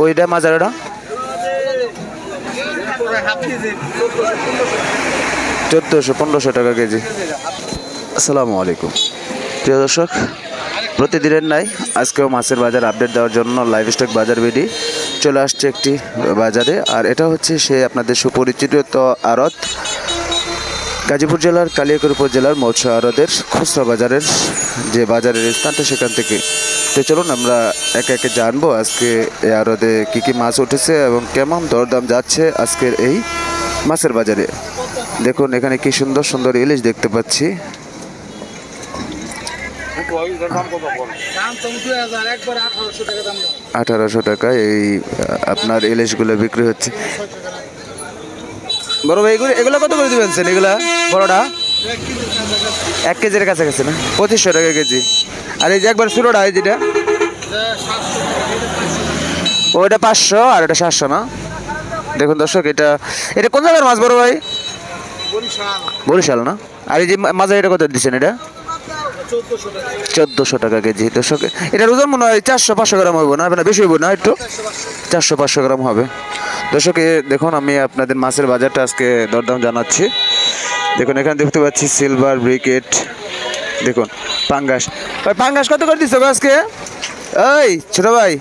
ওইটা মাজারটা 1400-1500 টাকা কেজি। আসসালামু আলাইকুম প্রিয় দর্শক, প্রতিদিনের নাই আজকেও মাছের বাজার আপডেট দেওয়ার জন্য লাইভ স্টক বাজার বিডি চলে আসছে একটি বাজারে। আর এটা হচ্ছে সে আপনাদের সুপরিচিত আড়ত, গাজীপুর জেলার কালিয়াকৈর উপজেলার মৎস্য আড়তের খুচরা বাজারের যে বাজারের স্থানটা সেখান থেকে। তো চলুন আমরা একে একে জানবো আজকে এই আড়তে কী কী মাছ উঠেছে এবং কেমন দরদাম যাচ্ছে আজকের এই মাছের বাজারে। দেখুন এখানে কি সুন্দর সুন্দর ইলিশ দেখতে পাচ্ছি। 1800 টাকা এই আপনার ইলিশগুলো বিক্রি হচ্ছে। বড় ভাই এগুলো কত করে দিবেন? এগুলা বড়টা 1 কেজির কাছাকাছি না? 2500 টাকা কেজি। আর এই যে একবার ছোটটা যেটা ওইটা 500 আর এটা 700 না? দেখুন দর্শক, এটা কোন জায়গার মাছ বড় ভাই? বরিশাল না? আর এই যে মাছ এটা কত দিচ্ছেন? এটা 1400 টাকা কেজি। দর্শক এটার ওজন মনে হয় 400-500 গ্রাম হবে না? বেশি হইব না? একটু 400-500 গ্রাম হবে। দর্শক দেখুন আমি আপনাদের মাছের বাজারটা আজকে দরদাম জানাচ্ছি। দেখুন এখানে দেখতে পাচ্ছি সিলভার ব্রিকেট, দেখুন পাঙ্গাস। ভাই পাঙ্গাস কত করে দিচ্ছ আজকে? ওই ছোট ভাই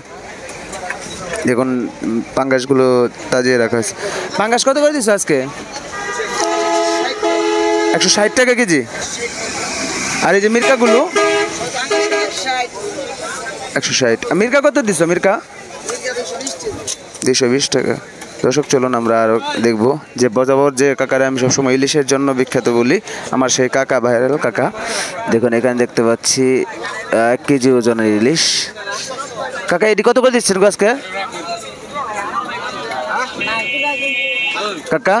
দেখুন পাঙ্গাসগুলো তাজিয়ে রাখা আছে। পাঙ্গাস কত করে দিচ্ছ আজকে? 160 টাকা কেজি। আর এই যে মির্কাগুলো 160। মির্কা কত দিচ্ছ? মির্কা 220 টাকা। দর্শক চলুন আমরা আরও দেখবো যে বরাবর যে কাকারে আমি সবসময় ইলিশের জন্য বিখ্যাত বলি, আমার সেই কাকা ভাইরাল কাকা। দেখুন এখানে দেখতে পাচ্ছি 1 কেজি ওজনের ইলিশ। কাকা এটি কত করে দিচ্ছেন আজকে? কাকা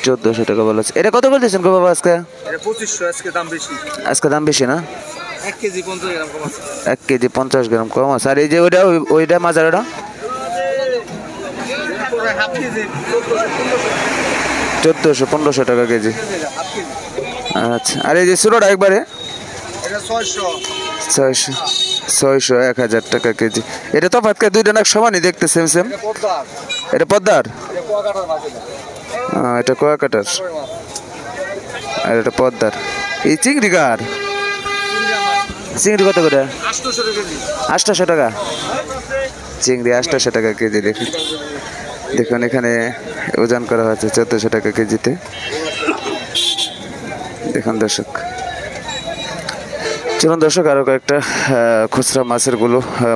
1400 টাকা বলেছে। এটা কত করে দিচ্ছেন গো বাবা আজকে? 2500। আজকে দাম বেশি না? 1 কেজি 50 গ্রাম কম আছে। 1 কেজি 50 গ্রাম কম আছে। আর এই যে ওইটা মাজারটা 1400-1500 টাকা কেজি। আচ্ছা, আর এই যে ছোটটা একবারে 600-1000 টাকা কেজি। এটা তো ফাটকা দুইটা নাক সমানই দেখতে, সেম। এটা পদ্মার, এটা কুয়াকাটার, আর এটা পদ্মার। এই চিংড়ি কার? চিংড়ি কত করে? 800 টাকা চিংড়ি, 800 টাকা কেজি। দেখুন এখানে ওজন করা হয়েছে 1400 টাকা কেজিতে। দেখুন দর্শক, চলুন দর্শক আরও কয়েকটা খুচরা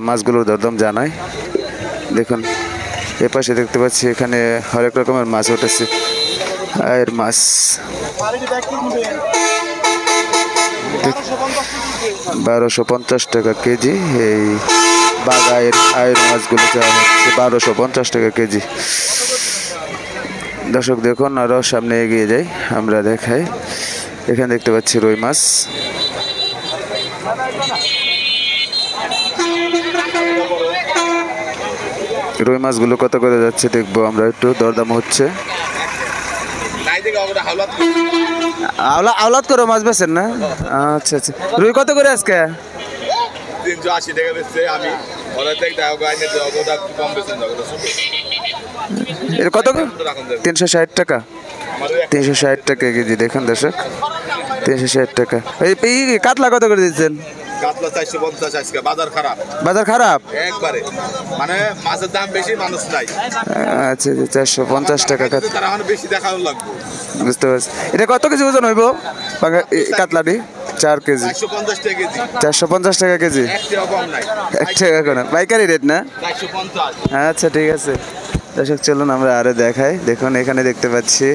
মাছগুলোর দরদাম জানাই। দেখুন এ পাশে দেখতে পাচ্ছি এখানে হরেক রকমের মাছ উঠেছে। আয়ের মাছ 1250 টাকা কেজি। এই বাগায়ের আয়ের মাছগুলো চাওয়া হচ্ছে 1250 টাকা কেজি। দর্শক দেখুন আরও সামনে এগিয়ে যাই, আমরা দেখাই। এখানে দেখতে পাচ্ছি রুই মাছ। রুই মাছগুলো কত করে যাচ্ছে দেখবো আমরা একটু। দরদাম হচ্ছে। আওলাদ করে মাছ বেছেন না? আচ্ছা। রুই কত করে আজকে? 380 টাকা বেচছে। আমি কত? 360 টাকা 360 টাকা কেজি। দেখুন দর্শক 360 টাকা। এই কাতলা কত করে দিচ্ছেন? কাতলা 450 আজকে। বাজার খারাপ একবারে, মানে মাছের দাম বেশি, মানুষ নাই। আচ্ছা 450 টাকা তারা বেশি দেখাও লাগবে। বুঝতে পারছি। এটা কত কেজি ওজন হইব কাতলাটি? 4 কেজি 450 টাকা কেজি। 450 টাকা কেজি। 1 টাকা কম নাই। 1 টাকা কম, পাইকারি রেট না? 450। আচ্ছা ঠিক আছে। দর্শক চলুন আমরা আরো দেখাই। দেখুন এখানে দেখতে পাচ্ছি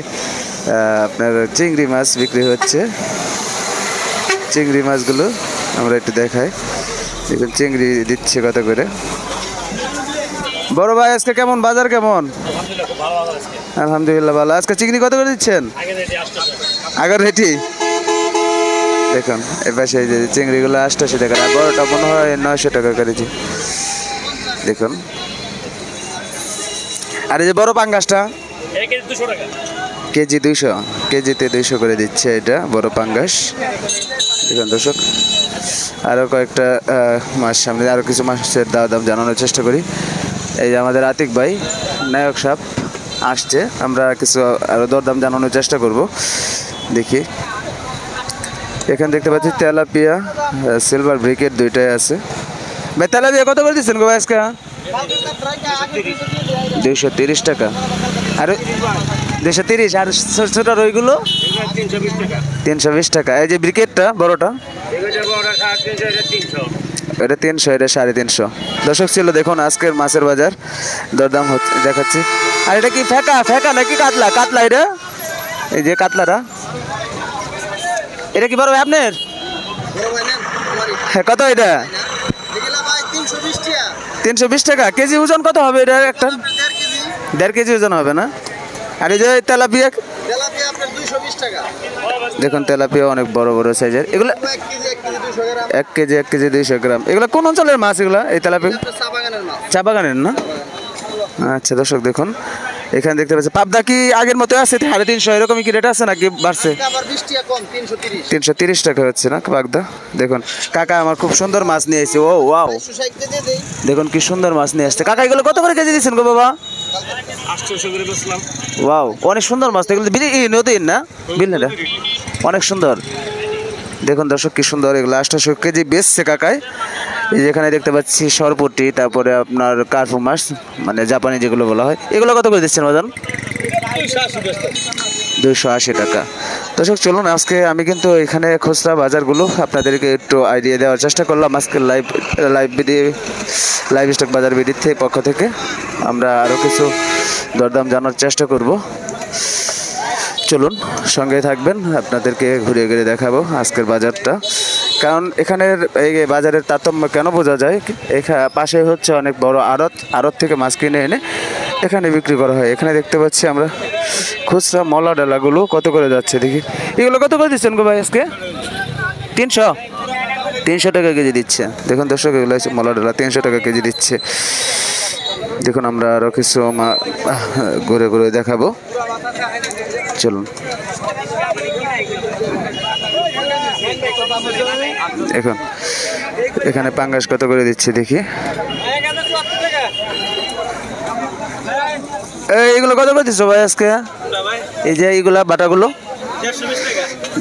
আপনার চিংড়ি মাছ বিক্রি হচ্ছে। চিংড়ি মাছগুলো আমরা একটু দেখাই। দেখুন চিংড়ি দিচ্ছে কত করে। বড় ভাই আজকে কেমন বাজার? কেমন? আলহামদুলিল্লাহ ভালো। আজকে চিংড়ি কত করে দিচ্ছেন? আগের রেটি। দেখুন এপাশে এই যে চিংড়িগুলো 800 টাকা, আর বড়টা মনে হয় 900 টাকা কেজি। দেখুন আর এই যে বড় পাঙ্গাসটা কেজি 200, কেজিতে 200 করে দিচ্ছে এটা বড় পাঙ্গাস। দেখুন দর্শক আরও কয়েকটা মাস সামনে আরও কিছু মাসের দাম জানানোর চেষ্টা করি। এই যে আমাদের আতিক ভাই নায়ক সাহেব আসছে, আমরা কিছু আরও দরদাম জানানোর চেষ্টা করব। দেখি এখানে দেখতে পাচ্ছি তেলাপিয়া সিলভার ব্রিকেট দুইটাই আছে। ভাই তেলাপিয়া কত করে দিচ্ছেন গো ভাই আজকে? 230 টাকা। আর 230, আর ছোট ছোট রইগুলো 320 টাকা। এই যে ব্রিকেটটা বড়টা এটা 300, এটা 350। দর্শক ছিল দেখুন আজকের মাছের বাজার দরদাম হচ্ছে দেখাচ্ছি। আর এটা কি ফেকা নাকি কাতলা? কাতলা এটা, এই যে কাতলাটা, এটা কি বড় ভাই আপনার? হ্যাঁ, কত এটা? 320 টাকা কেজি। ওজন কত হবে এটা? একটা 1.5 কেজি ওজন হবে না? আর এই যে তেলাপিয়া দেখুন, তেলাপিয়া অনেক বড় বড় সাইজের। এগুলো 1 কেজি 200 গ্রাম। এগুলো কোন অঞ্চলের মাছ এগুলো? এই তেলাপিয়া চা বাগানের না? আচ্ছা দর্শক দেখুন এখানে দেখতে পাচ্ছি পাবদা কি আগের মতো আছে 350 এরকমই কি রেট আছে নাকি বাড়ছে? 330 টাকা হচ্ছে না পাবদা। দেখুন কাকা আমার খুব সুন্দর মাছ নিয়ে এসেছে। ও ওয়াও, দেখুন কি সুন্দর মাছ নিয়ে আসছে। কাকা এগুলো কত করে কেজি দিচ্ছেন গো বাবা? 800 করে বেচলাম। ওয়াও, অনেক সুন্দর মাছ। এগুলো নদীর না বিলটা? অনেক সুন্দর। দেখুন দর্শক কি সুন্দর, এগুলো 800 কেজি বেচছে কাকায়। এই যেখানে দেখতে পাচ্ছি সরপুটি, তারপরে আপনার কার্পু মাছ মানে জাপানি যেগুলো বলা হয়, এগুলো কত করে দিচ্ছেন বাজান? 280 টাকা। দর্শক চলুন আজকে আমি কিন্তু এখানে খুচরা বাজারগুলো আপনাদেরকে একটু আইডিয়া দেওয়ার চেষ্টা করলাম। আজকে লাইভ স্টক বাজার বিডির পক্ষ থেকে আমরা আরও কিছু দরদাম জানার চেষ্টা করব। চলুন সঙ্গে থাকবেন, আপনাদেরকে ঘুরে ঘুরে দেখাবো আজকের বাজারটা। কারণ এখানের এই বাজারের তারতম্য কেন বোঝা যায়, পাশে হচ্ছে অনেক বড় আড়ত থেকে মাছ কিনে এনে এখানে বিক্রি করা হয়। এখানে দেখতে পাচ্ছি আমরা খুচরা মলা ডালাগুলো কত করে যাচ্ছে দেখি। এগুলো কত করে দিচ্ছেন গো ভাই আজকে? 300 টাকা কেজি দিচ্ছে। দেখুন দর্শক এগুলো হচ্ছে মলা ডালা, 300 টাকা কেজি দিচ্ছে। দেখুন আমরা আরও কিছু ঘুরে ঘুরে দেখাবো। চলুন এখন এখানে পাঙ্গাস কত করে দিচ্ছে দেখি। এইগুলো কত করে দিচ্ছ ভাই আজকে? এই যে এইগুলা বাটাগুলো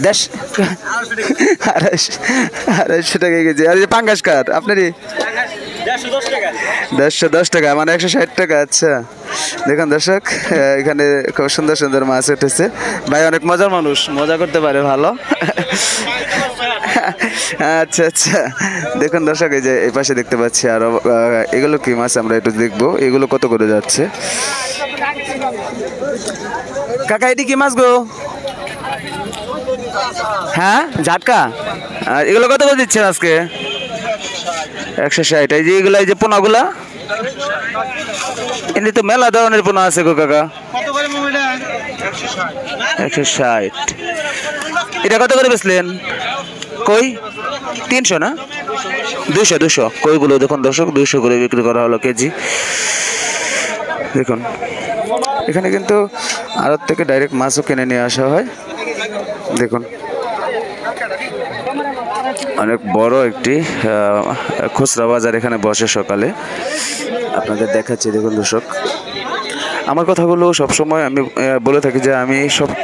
250 টাকা কেজি। আর এই যে পাঙ্গাস কাঠ আপনারই 110 টাকা, মানে 160 টাকা। আচ্ছা দেখুন দর্শক এখানে খুব সুন্দর সুন্দর মাছ উঠেছে। ভাই অনেক মজার মানুষ, মজা করতে পারে ভালো। আচ্ছা আচ্ছা দেখুন দর্শক এই যে এই পাশে দেখতে পাচ্ছি আরো এগুলো কি মাছ আমরা একটু দেখবো, এগুলো কত করে যাচ্ছে। কাকা এটি কি মাছ গো? হ্যাঁ ঝাটকা। আর এগুলো কত করে দিচ্ছেন আজকে? 160। এই যে এগুলা, এই যে পোনাগুলা, এমনি তো মেলা ধরনের পোনা আছে গো কাকা। 160। এটা কত করে বেচলেন? কই 300 না? 200 কইগুলো দেখুন দর্শক 200 করে বিক্রি করা হলো কেজি। দেখুন এখানে কিন্তু আড়ত থেকে ডাইরেক্ট মাছও কিনে নিয়ে আসা হয়। দেখুন অনেক বড় একটি খুচরা বাজার এখানে বসে সকালে, আপনাদের দেখাচ্ছি। দেখুন দর্শক আমার কথাগুলো সবসময় আমি বলে থাকি যে আমি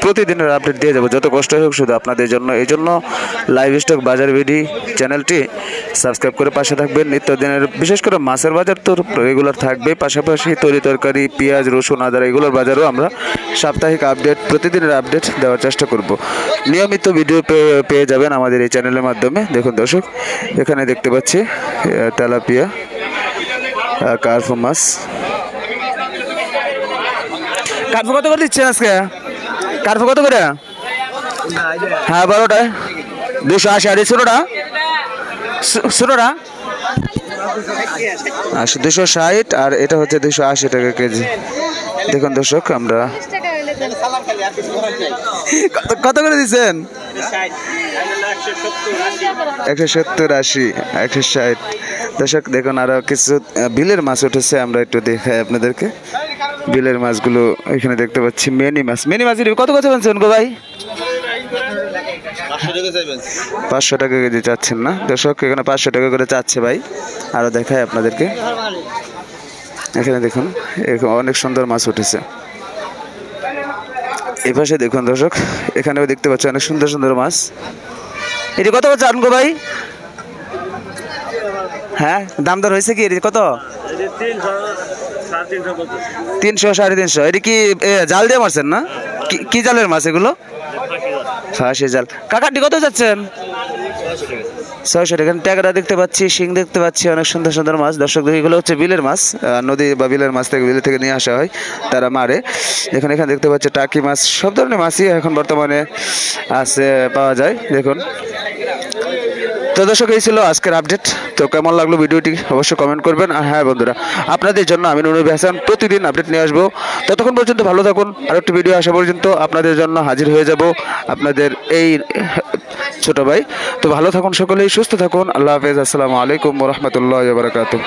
প্রতিদিনের আপডেট দিয়ে যাবো, যত কষ্ট হোক শুধু আপনাদের জন্য। এই জন্য লাইভ স্টক বাজার বিডি চ্যানেলটি সাবস্ক্রাইব করে পাশে থাকবেন। নিত্যদিনের বিশেষ করে মাছের বাজার তো রেগুলার থাকবে, পাশাপাশি তরি তরকারি, পেঁয়াজ, রসুন, আদা এগুলোর বাজারও আমরা সাপ্তাহিক আপডেট, প্রতিদিনের আপডেট দেওয়ার চেষ্টা করব। নিয়মিত ভিডিও পেয়ে যাবেন আমাদের এই চ্যানেলের মাধ্যমে। দেখুন দর্শক এখানে দেখতে পাচ্ছি তেলাপিয়া, কার্পু মাছ। কার্পু কত করে দিচ্ছেন আজকে? কার্পু কত করে? হ্যাঁ 12টায় 280। আর ছোটোটা 260, আর এটা হচ্ছে 280 টাকা কেজি। দেখুন দর্শক আমরা কত করে দিচ্ছেন? 170, 80, 160। দর্শক দেখুন আরো কিছু বিলের মাছ উঠেছে, আমরা একটু দেখাই আপনাদেরকে। বিলের মাছগুলো এখানে দেখতে পাচ্ছি। মিনি মাছ কত কথা বলছেন গো ভাই? 500 টাকা কেজি চাচ্ছেন না দর্শক, এখানে 500 টাকা করে চাচ্ছে ভাই। আরও দেখায় আপনাদেরকে, এখানে দেখুন এখানে অনেক সুন্দর মাছ উঠেছে। এই পাশে দেখুন দর্শক, এখানেও দেখতে পাচ্ছি অনেক সুন্দর সুন্দর মাছ। এটি কত চান গো ভাই? হ্যাঁ, দাম দর হয়েছে কি? এটি কত? 300 350। এটি কি জাল দিয়ে মারছেন না? কি জালের মাছ এগুলো? ফাঁসি জাল। কাকাটি কত যাচ্ছেন? 600 টাকা। ট্যাংরা দেখতে পাচ্ছি, শিং দেখতে পাচ্ছি, অনেক সুন্দর সুন্দর মাছ। দর্শক এগুলো হচ্ছে বিলের মাছ, নদী বা বিলের মাছ থেকে, বিলের থেকে নিয়ে আসা হয়, তারা মারে। এখানে দেখতে পাচ্ছি টাকি মাছ, সব ধরনের মাছই এখন বর্তমানে আছে, পাওয়া যায়। দেখুন তো দর্শক, এই ছিল আজকের আপডেট। তো কেমন লাগলো ভিডিওটি অবশ্যই কমেন্ট করবেন। আর হ্যাঁ বন্ধুরা, আপনাদের জন্য আমি নুরুল হাসান প্রতিদিন আপডেট নিয়ে আসবো। ততক্ষণ পর্যন্ত ভালো থাকুন। আর একটি ভিডিও আসা পর্যন্ত আপনাদের জন্য হাজির হয়ে যাব আপনাদের এই ছোট ভাই। তো ভালো থাকুন সকলেই, সুস্থ থাকুন। আল্লাহ হাফেজ। আসসালামু আলাইকুম ওয়া রাহমাতুল্লাহি ওয়া বারাকাতুহু।